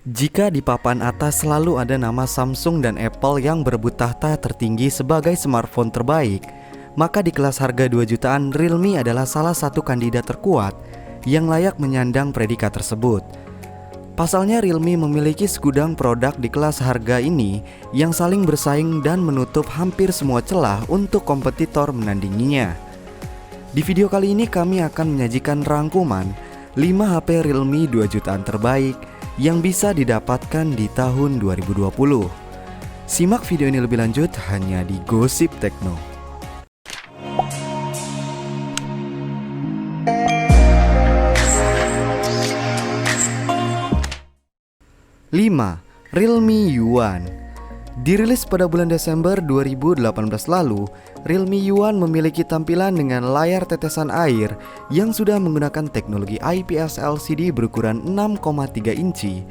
Jika di papan atas selalu ada nama Samsung dan Apple yang berebut tahta tertinggi sebagai smartphone terbaik, maka di kelas harga 2 jutaan Realme adalah salah satu kandidat terkuat yang layak menyandang predikat tersebut. Pasalnya Realme memiliki segudang produk di kelas harga ini yang saling bersaing dan menutup hampir semua celah untuk kompetitor menandinginya. Di video kali ini kami akan menyajikan rangkuman 5 HP Realme 2 jutaan terbaik yang bisa didapatkan di tahun 2020. Simak video ini lebih lanjut hanya di Gosip Tekno. Lima, Realme Yuan. Dirilis pada bulan Desember 2018 lalu, Realme Yuan memiliki tampilan dengan layar tetesan air yang sudah menggunakan teknologi IPS LCD berukuran 6,3 inci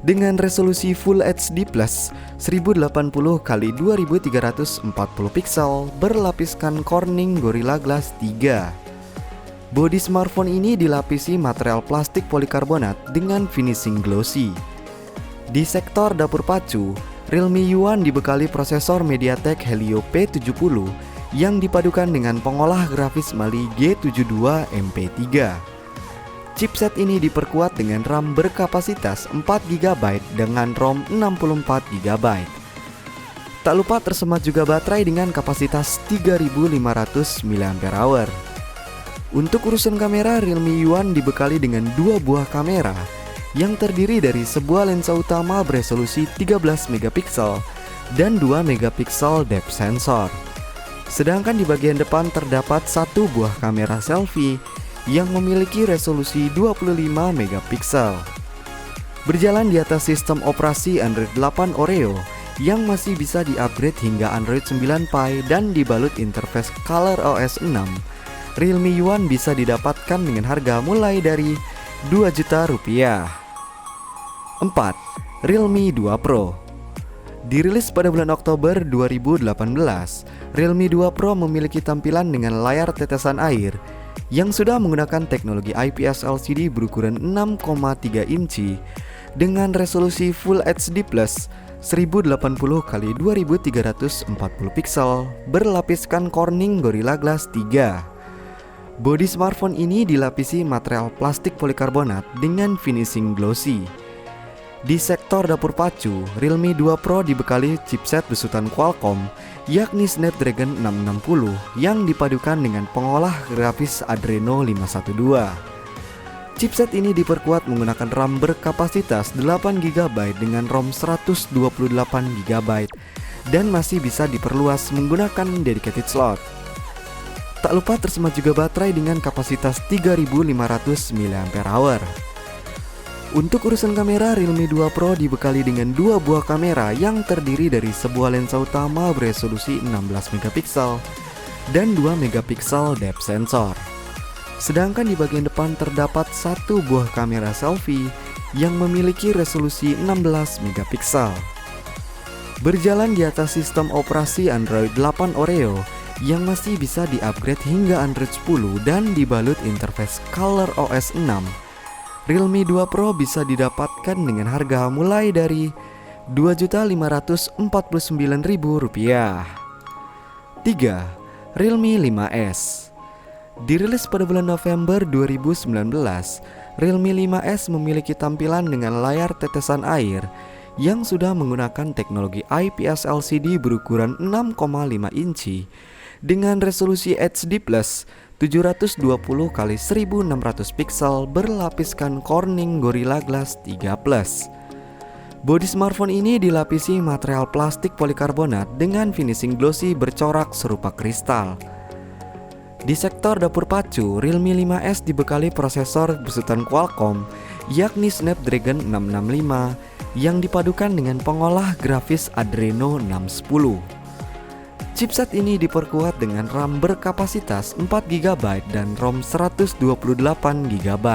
dengan resolusi Full HD Plus 1080x2340 pixel berlapiskan Corning Gorilla Glass 3. Bodi smartphone ini dilapisi material plastik polikarbonat dengan finishing glossy. Di sektor dapur pacu, Realme Yuan dibekali prosesor MediaTek Helio P70 yang dipadukan dengan pengolah grafis Mali G72 MP3. Chipset ini diperkuat dengan RAM berkapasitas 4GB dengan ROM 64GB. Tak lupa tersemat juga baterai dengan kapasitas 3500 mAh. Untuk urusan kamera, Realme Yuan dibekali dengan 2 buah kamera yang terdiri dari sebuah lensa utama beresolusi 13 megapiksel dan 2 megapiksel depth sensor. Sedangkan di bagian depan terdapat 1 buah kamera selfie yang memiliki resolusi 25 megapiksel. Berjalan di atas sistem operasi Android 8 Oreo yang masih bisa di-upgrade hingga Android 9 Pie dan dibalut interface ColorOS 6, Realme Yuan bisa didapatkan dengan harga mulai dari 2 juta rupiah. 4. Realme 2 Pro. Dirilis pada bulan Oktober 2018, Realme 2 Pro memiliki tampilan dengan layar tetesan air yang sudah menggunakan teknologi IPS LCD berukuran 6,3 inci dengan resolusi Full HD Plus 1080x2340 pixel berlapiskan Corning Gorilla Glass 3. Bodi smartphone ini dilapisi material plastik polikarbonat dengan finishing glossy. Di sektor dapur pacu, Realme 2 Pro dibekali chipset besutan Qualcomm yakni Snapdragon 660 yang dipadukan dengan pengolah grafis Adreno 512. Chipset ini diperkuat menggunakan RAM berkapasitas 8GB dengan ROM 128GB dan masih bisa diperluas menggunakan dedicated slot. Tak lupa tersemat juga baterai dengan kapasitas 3500 mAh. Untuk urusan kamera, Realme 2 Pro dibekali dengan 2 buah kamera yang terdiri dari sebuah lensa utama beresolusi 16 megapiksel dan 2 megapiksel depth sensor. Sedangkan di bagian depan terdapat 1 buah kamera selfie yang memiliki resolusi 16 megapiksel. Berjalan di atas sistem operasi Android 8 Oreo yang masih bisa di-upgrade hingga Android 10 dan dibalut interface ColorOS 6, Realme 2 Pro bisa didapatkan dengan harga mulai dari Rp2.549.000. 3. Realme 5S. Dirilis pada bulan November 2019, Realme 5S memiliki tampilan dengan layar tetesan air yang sudah menggunakan teknologi IPS LCD berukuran 6,5 inci dengan resolusi HD Plus 720x1600 pixel berlapiskan Corning Gorilla Glass 3 Plus. Bodi smartphone ini dilapisi material plastik polikarbonat dengan finishing glossy bercorak serupa kristal. Di sektor dapur pacu, Realme 5S dibekali prosesor besutan Qualcomm yakni Snapdragon 665 yang dipadukan dengan pengolah grafis Adreno 610. Chipset ini diperkuat dengan RAM berkapasitas 4GB dan ROM 128GB.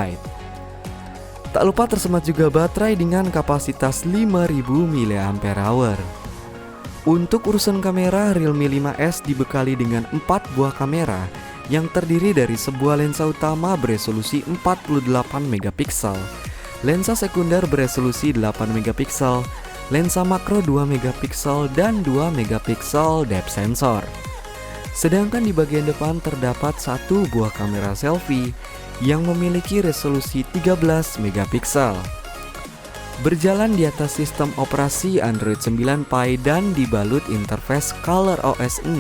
Tak lupa tersemat juga baterai dengan kapasitas 5000 mAh. Untuk urusan kamera, Realme 5S dibekali dengan 4 buah kamera yang terdiri dari sebuah lensa utama beresolusi 48 megapiksel lensa sekunder beresolusi 8 megapiksel, lensa makro 2 megapiksel, dan 2 megapiksel depth sensor. Sedangkan di bagian depan terdapat satu buah kamera selfie yang memiliki resolusi 13 megapiksel. Berjalan di atas sistem operasi Android 9 Pie dan dibalut interface ColorOS 6,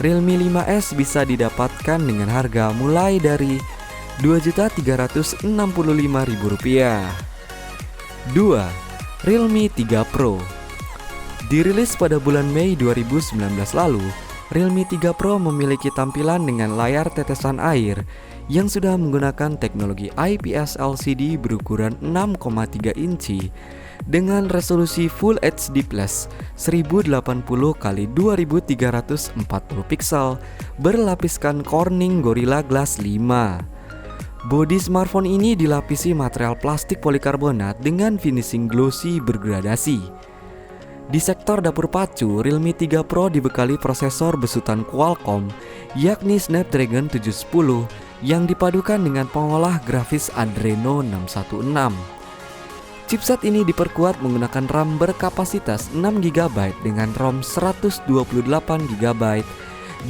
Realme 5S bisa didapatkan dengan harga mulai dari Rp2.365.000. 2. Realme 3 Pro. Dirilis pada bulan Mei 2019 lalu, Realme 3 Pro memiliki tampilan dengan layar tetesan air yang sudah menggunakan teknologi IPS LCD berukuran 6,3 inci dengan resolusi Full HD Plus 1080x2340 piksel berlapiskan Corning Gorilla Glass 5. Bodi smartphone ini dilapisi material plastik polikarbonat dengan finishing glossy bergradasi. Di sektor dapur pacu, Realme 3 Pro dibekali prosesor besutan Qualcomm yakni Snapdragon 710 yang dipadukan dengan pengolah grafis Adreno 616. Chipset ini diperkuat menggunakan RAM berkapasitas 6GB dengan ROM 128GB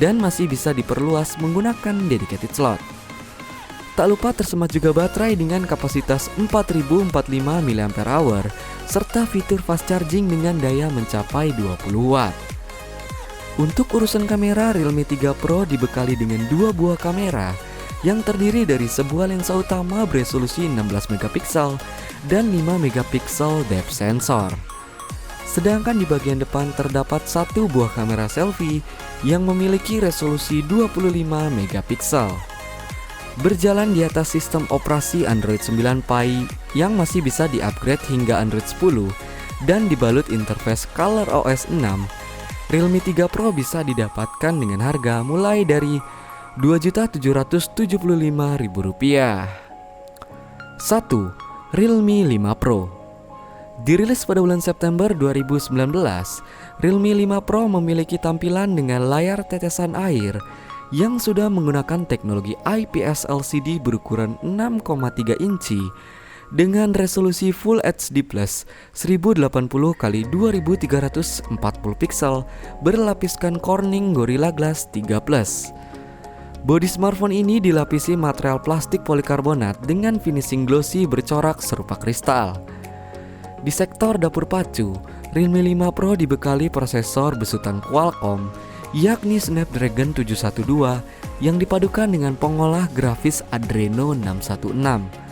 dan masih bisa diperluas menggunakan dedicated slot. Tak lupa tersemat juga baterai dengan kapasitas 4045 mAh serta fitur fast charging dengan daya mencapai 20 Watt. Untuk urusan kamera, Realme 3 Pro dibekali dengan dua buah kamera yang terdiri dari sebuah lensa utama beresolusi 16 megapiksel dan 5 megapiksel depth sensor. Sedangkan di bagian depan terdapat satu buah kamera selfie yang memiliki resolusi 25 megapiksel. Berjalan di atas sistem operasi Android 9 Pie yang masih bisa di-upgrade hingga Android 10 dan dibalut interface ColorOS 6, Realme 3 Pro bisa didapatkan dengan harga mulai dari Rp2.775.000. 1. Realme 5 Pro. Dirilis pada bulan September 2019, Realme 5 Pro memiliki tampilan dengan layar tetesan air yang sudah menggunakan teknologi IPS LCD berukuran 6,3 inci dengan resolusi Full HD Plus 1080x2340 piksel berlapiskan Corning Gorilla Glass 3 Plus. Bodi smartphone ini dilapisi material plastik polikarbonat dengan finishing glossy bercorak serupa kristal. Di sektor dapur pacu, Realme 5 Pro dibekali prosesor besutan Qualcomm yakni Snapdragon 712 yang dipadukan dengan pengolah grafis Adreno 616.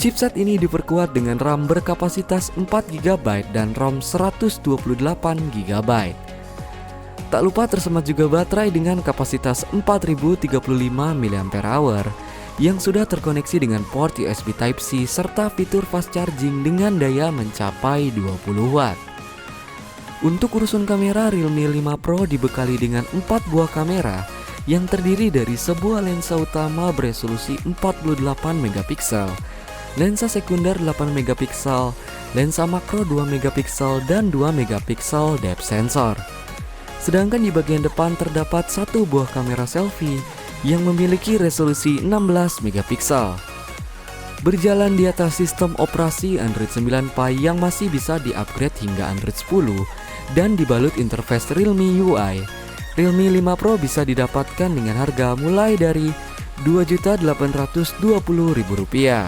Chipset ini diperkuat dengan RAM berkapasitas 4GB dan ROM 128GB. Tak lupa tersemat juga baterai dengan kapasitas 4035 mAh yang sudah terkoneksi dengan port USB Type-C serta fitur fast charging dengan daya mencapai 20 Watt. Untuk urusan kamera, Realme 5 Pro dibekali dengan 4 buah kamera yang terdiri dari sebuah lensa utama beresolusi 48 megapiksel, lensa sekunder 8 megapiksel, lensa makro 2 megapiksel dan 2 megapiksel depth sensor. Sedangkan di bagian depan terdapat satu buah kamera selfie yang memiliki resolusi 16 megapiksel. Berjalan di atas sistem operasi Android 9 Pie yang masih bisa di-upgrade hingga Android 10 dan dibalut interface Realme UI, Realme 5 Pro bisa didapatkan dengan harga mulai dari Rp2.820.000.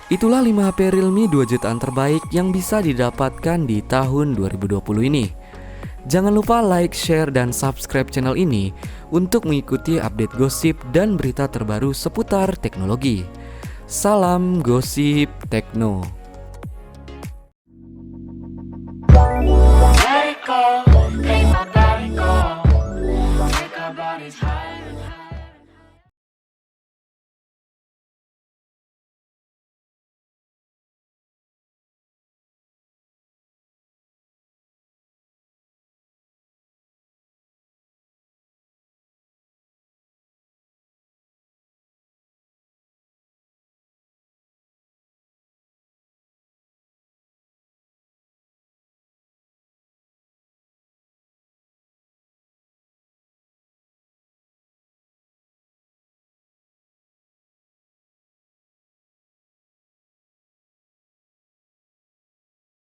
Itulah 5 HP Realme 2 jutaan terbaik yang bisa didapatkan di tahun 2020 ini. Jangan lupa like, share, dan subscribe channel ini untuk mengikuti update gosip dan berita terbaru seputar teknologi. Salam Gosip Tekno. Let it go.